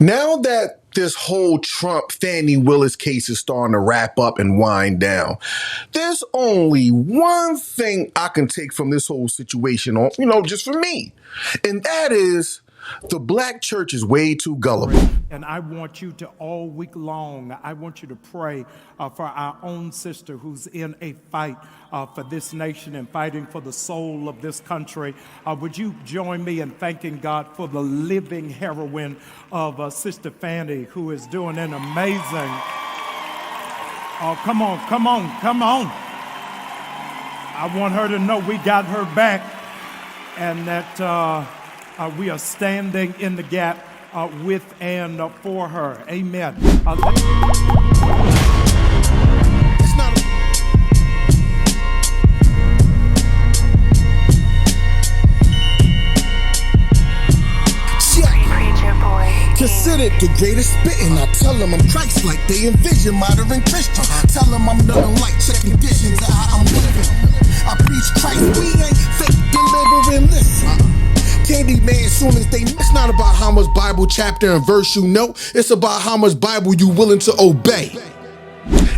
Now that this whole Trump Fani Willis case is starting to wrap up and wind down, there's only one thing I can take from this whole situation on, just for me. And that is the black church is way too gullible. And I want you to all week long, I want you to pray for our own sister who's in a fight for this nation and fighting for the soul of this country. Would you join me in thanking God for the living heroine of Sister Fani, who is doing an amazing... Oh, come on. I want her to know we got her back and that we are standing in the gap with and for her. Amen. Considered the greatest spitting. I tell them I'm Christ-like. They envision modern Christian. Tell them I'm nothing like check conditions of how I'm living. I preach Christ. We ain't fake delivering. Listen. Candyman, soon as they... It's not about how much Bible chapter and verse you know. It's about how much Bible you willing to obey.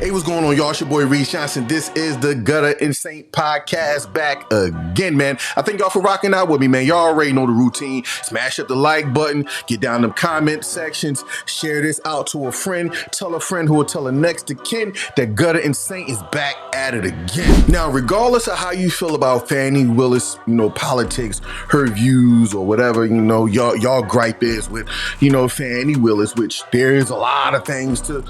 Hey, what's going on, y'all? It's your boy Reed Johnson. This is the Gutta And Saved podcast back again, man. I thank y'all for rocking out with me, man. Y'all already know the routine. Smash up the like button, get down in the comment sections, share this out to a friend, tell a friend who will tell the next of kin that Gutta And Saved is back at it again. Now, regardless of how you feel about Fani Willis, politics, her views or whatever, y'all gripe is with, Fani Willis, which there is a lot of things to,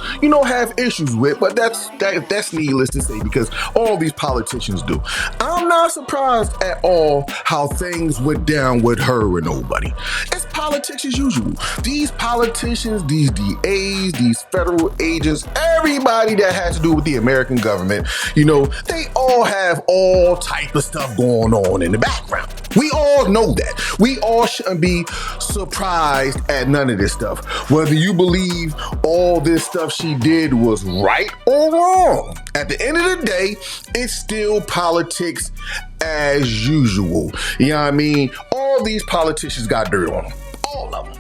have issues with, but that's needless to say because all these politicians do. I'm not surprised at all how things went down with her and nobody. It's politics as usual. These politicians, these DAs, these federal agents, everybody that has to do with the American government, they all have all type of stuff going on in the background. We all know that. We all shouldn't be surprised at none of this stuff. Whether you believe all this stuff she did was right or wrong, at the end of the day, it's still politics as usual. You know what I mean? All these politicians got dirt on them. All of them.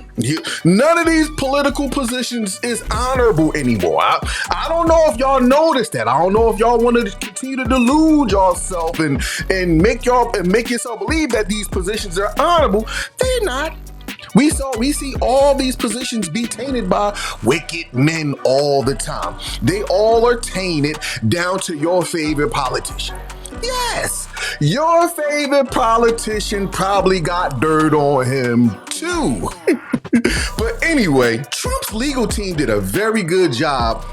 None of these political positions is honorable anymore. I don't know if y'all noticed that. I don't know if y'all want to continue to delude yourself and make yourself believe that these positions are honorable. They're not. We see all these positions be tainted by wicked men all the time. They all are tainted down to your favorite politician. Yes, your favorite politician probably got dirt on him too. But anyway, Trump's legal team did a very good job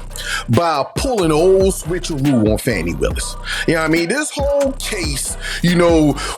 by pulling an old switcheroo on Fani Willis. You know what I mean? This whole case,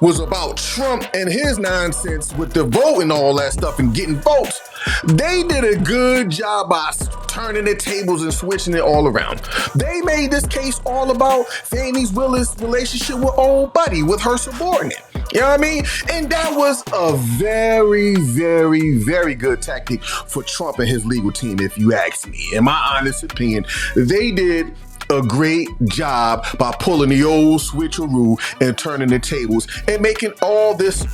was about Trump and his nonsense with the vote and all that stuff and getting votes. They did a good job by turning the tables and switching it all around. They made this case all about Fani Willis' relationship with old buddy, with her subordinate. You know what I mean? And that was a very, very, very good tactic for Trump and his legal team, if you ask me. In my honest opinion, they did a great job by pulling the old switcheroo and turning the tables and making all this,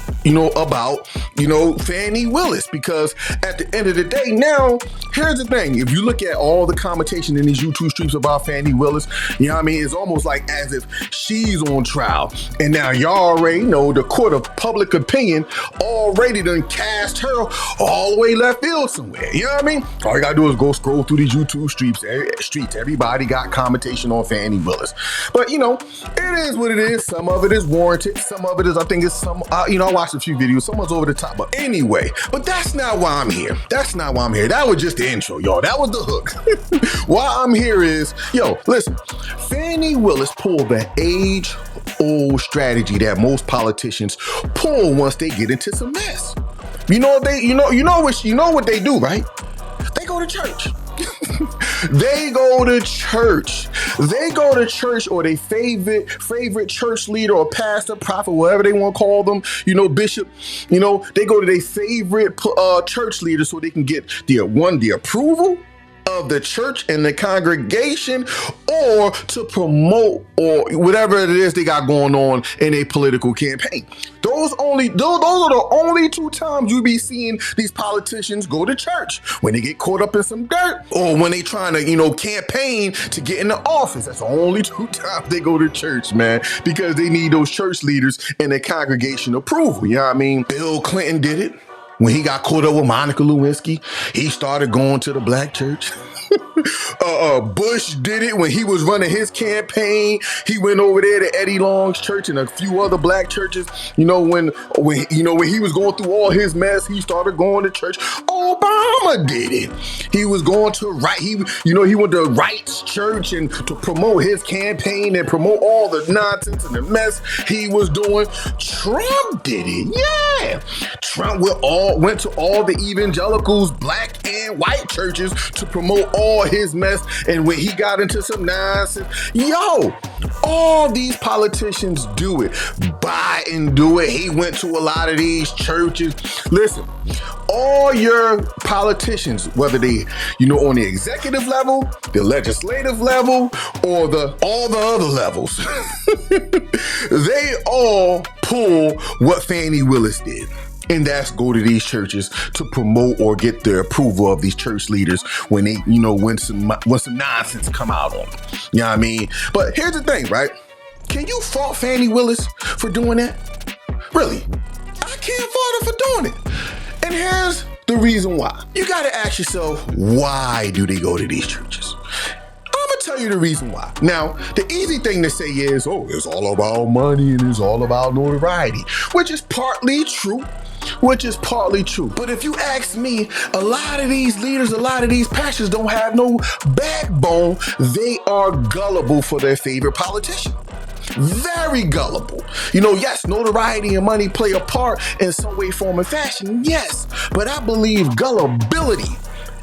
about, Fani Willis. Because at the end of the day, now, here's the thing. If you look at all the commentation in these YouTube streams about Fani Willis, it's almost like as if she's on trial. And now y'all already know the court of public opinion already done cast her all the way left field somewhere. You know what I mean? All you gotta do is go scroll through these YouTube streets. Everybody got commentation on Fani Willis. But, it is what it is. Some of it is warranted. Some of it is, I think it's some, I watched a few videos. Someone's over the top. But anyway, that's not why I'm here. That was just the intro, y'all. That was the hook. Why I'm here is, listen, Fani Willis pulled the age-old strategy that most politicians pull once they get into some mess. You know what they do, right? They go to church. They go to church. They go to church, or their favorite church leader or pastor, prophet, whatever they want to call them, bishop. They go to their favorite church leader so they can get the approval of the church and the congregation, or to promote or whatever it is they got going on in a political campaign. Those are the only two times you be seeing these politicians go to church, when they get caught up in some dirt or when they trying to, campaign to get in the office. That's the only two times they go to church, man, because they need those church leaders and the congregation approval. You know what I mean? Bill Clinton did it. When he got caught up with Monica Lewinsky, he started going to the black church. Bush did it when he was running his campaign. He went over there to Eddie Long's church and a few other black churches. When he was going through all his mess, he started going to church. Obama did it. He was going to he went to Wright's church and to promote his campaign and promote all the nonsense and the mess he was doing. Trump did it. Yeah. Trump went to all the evangelicals, black and white churches to promote all his mess, and when he got into some nonsense, all these politicians do it. Biden do it. He went to a lot of these churches. Listen, all your politicians, whether they, on the executive level, the legislative level, or all the other levels, they all pull what Fani Willis did. And that's go to these churches to promote or get the approval of these church leaders when they, when some nonsense come out on them. You know what I mean? But here's the thing, right? Can you fault Fani Willis for doing that? Really? I can't fault her for doing it. And here's the reason why. You got to ask yourself, why do they go to these churches? I'm going to tell you the reason why. Now, the easy thing to say is, it's all about money and it's all about notoriety, which is partly true. But if you ask me, a lot of these leaders, a lot of these pastors don't have no backbone. They are gullible for their favorite politician. Very gullible. Yes, notoriety and money play a part in some way, form, and fashion. Yes, but I believe gullibility,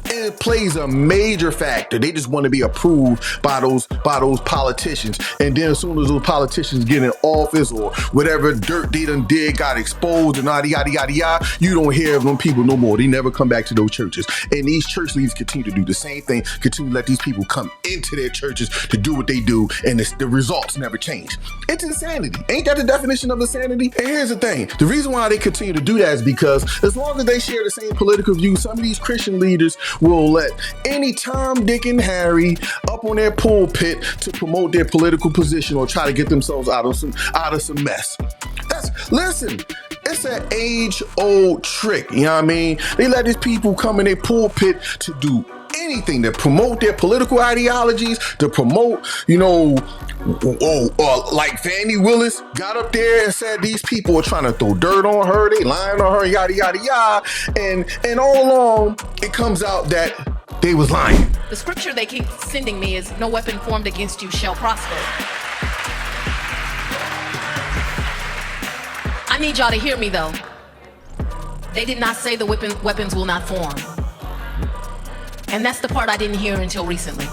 it plays a major factor. They just want to be approved by those politicians. And then as soon as those politicians get in office or whatever dirt they done did got exposed and yada, yada, yada, yada, you don't hear of them people no more. They never come back to those churches. And these church leaders continue to do the same thing, continue to let these people come into their churches to do what they do, and the results never change. It's insanity. Ain't that the definition of insanity? And here's the thing. The reason why they continue to do that is because as long as they share the same political views, some of these Christian leaders will let any Tom, Dick, and Harry up on their pulpit to promote their political position or try to get themselves out of some mess. Listen, it's an age-old trick, you know what I mean? They let these people come in their pulpit to do anything, to promote their political ideologies, to promote, like Fani Willis got up there and said these people are trying to throw dirt on her, they lying on her, yada, yada, yada. And all along, it comes out that they was lying. The scripture they keep sending me is, no weapon formed against you shall prosper. I need y'all to hear me though. They did not say the weapons will not form. And that's the part I didn't hear until recently.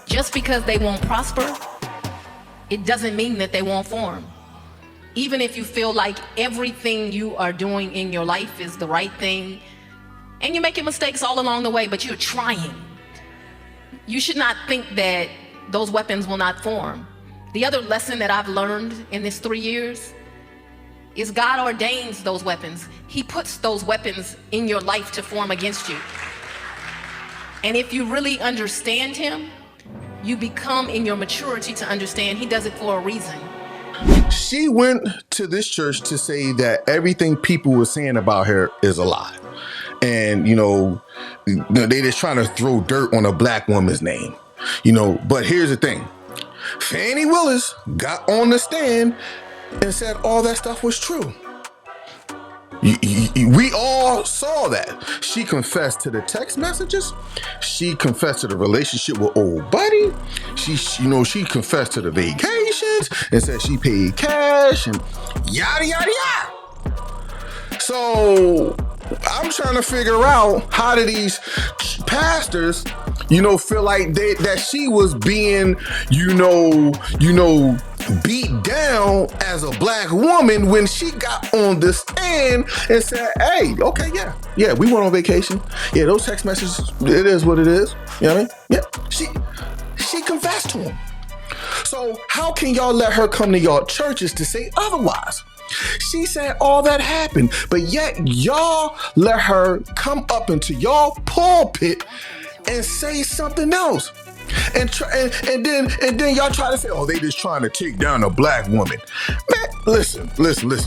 Just because they won't prosper, it doesn't mean that they won't form. Even if you feel like everything you are doing in your life is the right thing, and you're making mistakes all along the way, but you're trying, you should not think that those weapons will not form. The other lesson that I've learned in this 3 years is God ordains those weapons. He puts those weapons in your life to form against you. And if you really understand him, you become in your maturity to understand he does it for a reason. She went to this church to say that everything people were saying about her is a lie. And, they just trying to throw dirt on a black woman's name. But here's the thing. Fani Willis got on the stand and said all that stuff was true. We all saw that. She confessed to the text messages. She confessed to the relationship with old buddy. She confessed to the vacations and said she paid cash and yada, yada, yada. So I'm trying to figure out, how do these pastors, feel like that she was being, beat down as a black woman when she got on the stand and said, hey, okay, yeah, we went on vacation. Yeah, those text messages, it is what it is. You know what I mean? Yeah, she confessed to him. So how can y'all let her come to y'all churches to say otherwise? She said all that happened, but yet y'all let her come up into y'all pulpit and say something else. And then y'all try to say, oh, they just trying to take down a black woman. Man, listen,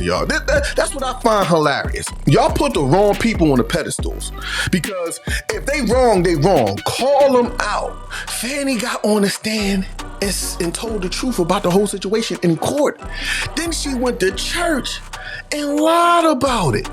y'all. That's what I find hilarious. Y'all put the wrong people on the pedestals. Because if they wrong, they wrong. Call them out. Fani got on the stand and told the truth about the whole situation in court. Then she went to church and lied about it.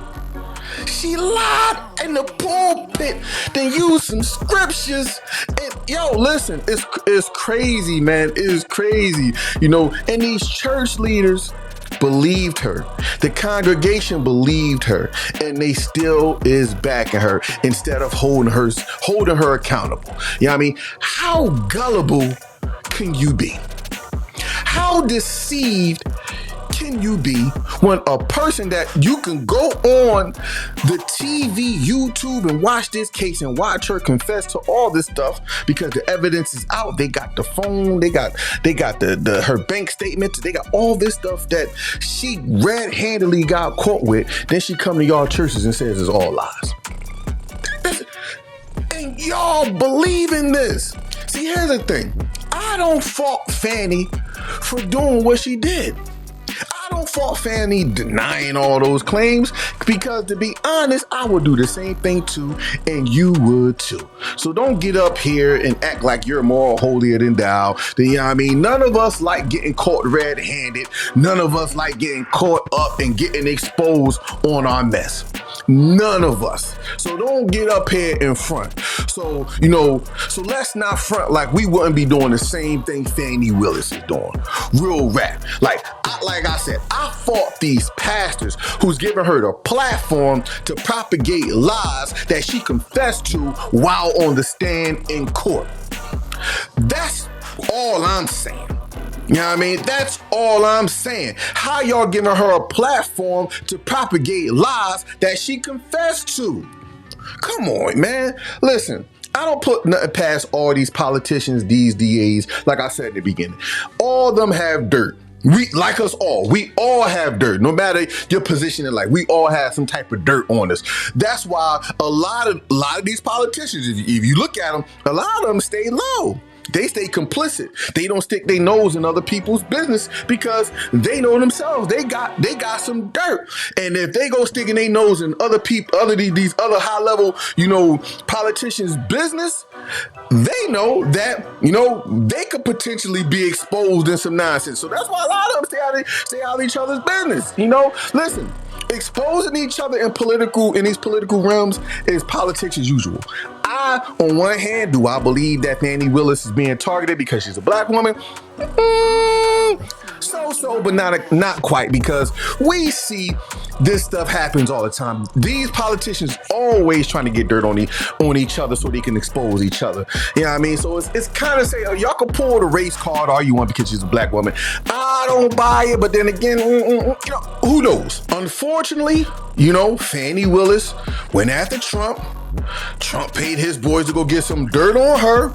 She lied in the pulpit, then used some scriptures. And yo, listen, it's crazy, man. It is crazy. You know, and these church leaders believed her. The congregation believed her, and they still is backing her instead of holding her accountable. You know what I mean? How gullible can you be? How deceived can you be when a person that you can go on the TV, YouTube, and watch this case and watch her confess to all this stuff because the evidence is out. They got the phone, they got the her bank statements, they got all this stuff that she red-handedly got caught with. Then she come to y'all churches and says it's all lies. And y'all believe in this. See, here's the thing. I don't fault Fani for doing what she did. I don't fault Fani denying all those claims because, to be honest, I would do the same thing too, and you would too. So don't get up here and act like you're more holier than thou. You know what I mean? None of us like getting caught red-handed. None of us like getting caught up and getting exposed on our mess. None of us. So don't get up here in front. So, you know, so let's not front like we wouldn't be doing the same thing Fani Willis is doing. Real rap. Like I said, I fought these pastors who's giving her the platform to propagate lies that she confessed to while on the stand in court. That's all I'm saying. You know what I mean? That's all I'm saying. How y'all giving her a platform to propagate lies that she confessed to? Come on, man. Listen, I don't put nothing past all these politicians, these DAs, like I said in the beginning. All of them have dirt. We, like us all, we all have dirt. No matter your position in life, we all have some type of dirt on us. That's why a lot of these politicians, if you look at them, a lot of them stay low. They stay complicit. They don't stick their nose in other people's business because they know themselves. They got some dirt. And if they go sticking their nose in other people, these other high level, you know, politicians' business, they know that, you know, they could potentially be exposed in some nonsense. So that's why a lot of them stay out of each other's business. You know, listen. Exposing each other in these political realms is politics as usual. On one hand, do I believe that Fani Willis is being targeted because she's a black woman? So, but not quite, because we see this stuff happens all the time. These politicians always trying to get dirt on each other so they can expose each other. You know what I mean? So it's kind of say, y'all can pull the race card all you want because she's a black woman. I don't buy it, but then again, you know, who knows? Unfortunately, you know, Fani Willis went after Trump. Trump paid his boys to go get some dirt on her.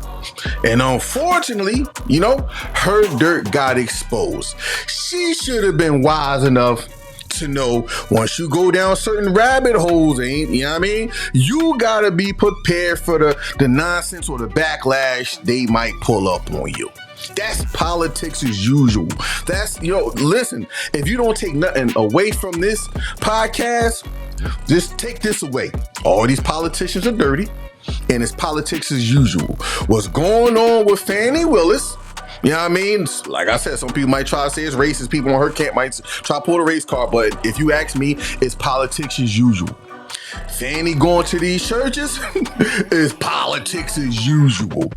And unfortunately, you know, her dirt got exposed. She should have been wise enough to know once you go down certain rabbit holes, you know what I mean? You gotta be prepared for the nonsense or the backlash they might pull up on you. That's politics as usual. That's, you know, listen, if you don't take nothing away from this podcast, just take this away. All these politicians are dirty, and it's politics as usual. What's going on with Fani Willis? You know what I mean? Like I said, some people might try to say it's racist. People on her camp might try to pull the race card, but if you ask me, it's politics as usual. Fani going to these churches is politics as usual.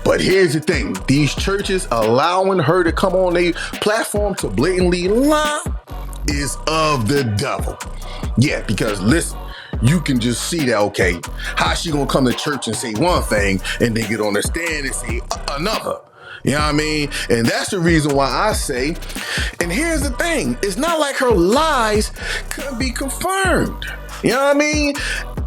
But here's the thing. These churches allowing her to come on their platform to blatantly lie is of the devil. Yeah, because listen, you can just see that, okay, how she gonna come to church and say one thing and then get on the stand and say another. You know what I mean? And that's the reason why I say, and here's the thing, it's not like her lies could be confirmed. You know what I mean?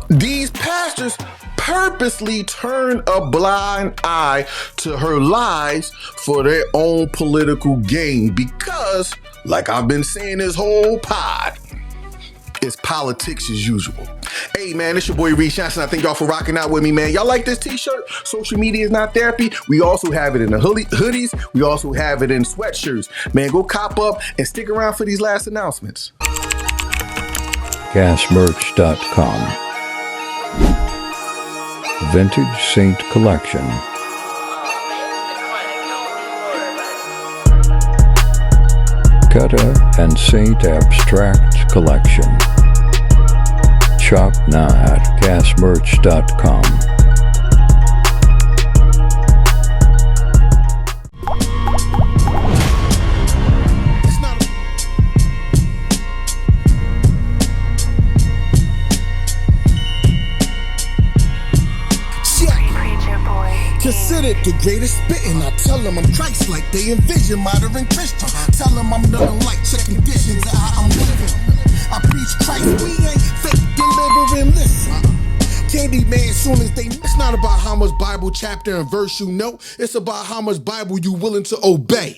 These pastors purposely turn a blind eye to her lies for their own political gain because, like I've been saying this whole pod, it's politics as usual. Hey man, it's your boy Reese Johnson. I thank y'all for rocking out with me, man. Y'all like this t-shirt? Social media is not therapy. We also have it in the hoodies. We also have it in sweatshirts. Man, go cop up and stick around for these last announcements. Gasmerch.com. Vintage Saint Collection. Gutta and Saved Abstract Collection. Shop now at gasmerch.com. Considered the greatest spitting. I tell them I'm Christ like they envision modern Christian. Tell them I'm nothing like check conditions of how I'm living. I preach Christ, we ain't fake delivering. Listen, Candyman, soon as they. It's not about how much Bible chapter and verse you know. It's about how much Bible you willing to obey.